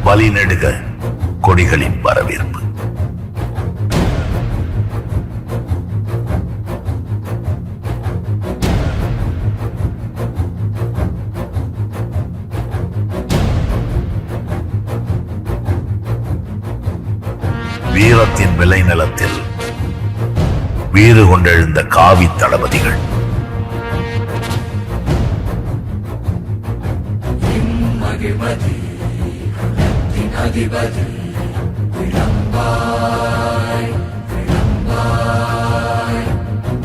வழிநெடுக கொடிகளின் வரவேற்பு. வீரத்தின் விளைநிலத்தில் வீறு கொண்டெழுந்த காவி தளபதிகள். அதிபதி விளம்பாய் விளம்பாய்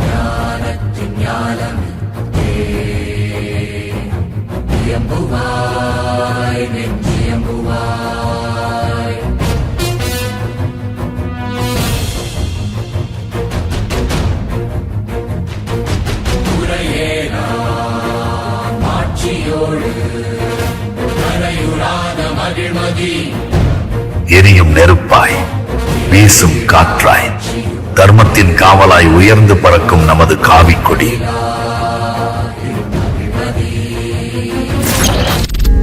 ஞானத்தின் ஞானமே இயம்புவாய் நெஞ்சியம்புவாய். உரையேனாம் ஆட்சியோடு கரையுறாத மகிழ்மதி. எரியும் நெருப்பாய் வீசும் காற்றாய் தர்மத்தின் காவலாய் உயர்ந்து பறக்கும் நமது காவிக்கொடி.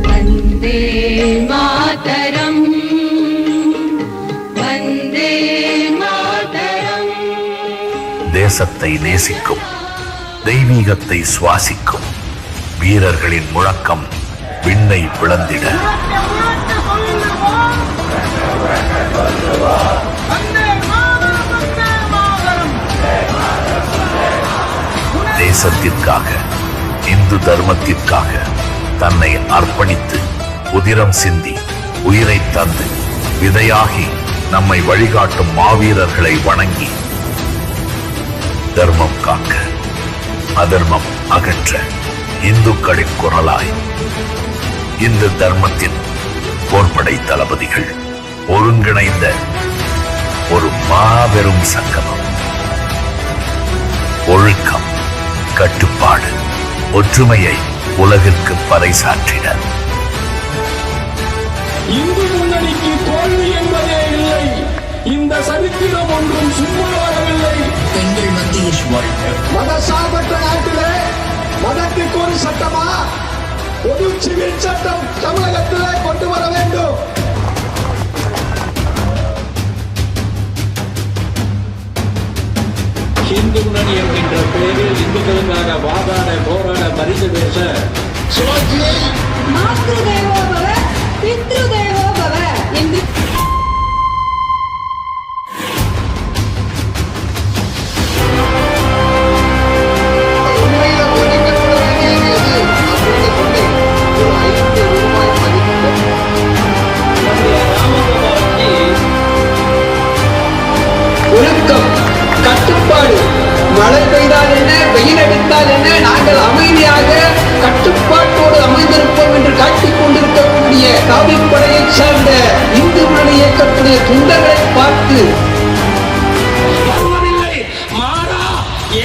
வந்தே மாதரம் வந்தே மாதரம். தேசத்தை நேசிக்கும் தெய்வீகத்தை சுவாசிக்கும் வீரர்களின் முழக்கம் விண்ணை பிளந்திட. தேசத்திற்காக இந்து தர்மத்திற்காக தன்னை அர்ப்பணித்து உதிரம் சிந்தி உயிரை தந்து விதையாகி நம்மை வழிகாட்டும் மாவீரர்களை வணங்கி தர்மம் காக்க அதர்மம் அகற்ற இந்துக்களின் குரலாய் இந்து தர்மத்தின் போர்படை தளபதிகள் ஒருங்கிணைந்த ஒரு மாபெரும் சங்கமம். ஒழுக்கம், கட்டுப்பாடு, ஒற்றுமையை உலகிற்கு பறைசாற்றிட. இந்து முன்னணிக்கு தோல்வி என்பதே இல்லை. இந்த சரித்திரம் ஒன்றும் சும்மா வரவில்லை. பெண்கள் மத்தியில் மதசார்பற்ற நாட்டிலே மதத்திற்கு ஒரு சட்டமா? பொது சிவில் சட்டம் தமிழகத்திலே கொண்டு வர வேண்டும். இந்து முன்னணி என்கின்ற பெயரில் இந்துக்களுக்காக வாதாட போராட பரிசு பேச மாத்ரு தேவோ பவ பித்ரு தேவோ பவ என்று ஒழுக்கம், கட்டுப்பாடு. மழை பெய்தால் என்ன, வெயில் அடித்தால் என்ன, நாங்கள் அமைதியாக கட்டுப்பாட்டோடு அமைந்திருப்போம் என்று காட்டிக் கொண்டிருக்கக்கூடிய காவிப்படையை சார்ந்த இந்து முன்னணி இயக்கக்கூடிய துண்டங்களை பார்த்து மாறா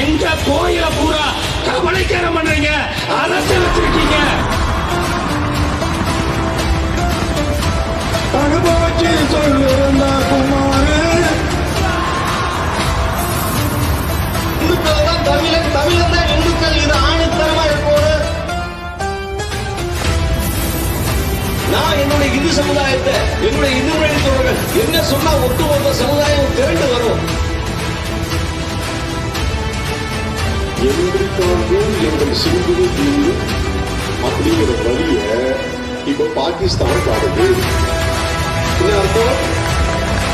எங்க கோயில பூரா கவலைக்காரம் பண்றீங்க, அரசு வச்சிருக்கீங்க. அனுபவச்சி சொல்லிருந்த குமாரு இந்துக்கள் தான் தமிழன், தமிழன் தான் இந்துக்கள். இது ஆணித்தரமா இருப்போது. நான் என்னுடைய இந்து சமுதாயத்தை, என்னுடைய இந்து மொழி தோழர்கள் என்ன சொன்னா ஒட்டுமொத்த சமுதாயம் திரண்டு வரும். எங்களுக்காகவும் எங்கள் சிறுகுரு தீர்வு அப்படிங்கிற வழிய இப்ப பாகிஸ்தான் பாடுது. என்ன அர்த்தம்?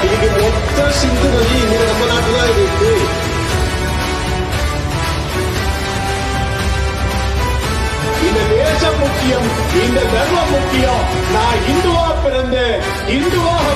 இதுக்கு மொத்த சிந்து வழி இங்க நம்ம நாட்டுல இருக்கு. இந்த தேசம் முக்கியம், இந்த தர்மம் முக்கியம். நான் இந்துவா பிறந்து இந்துவாக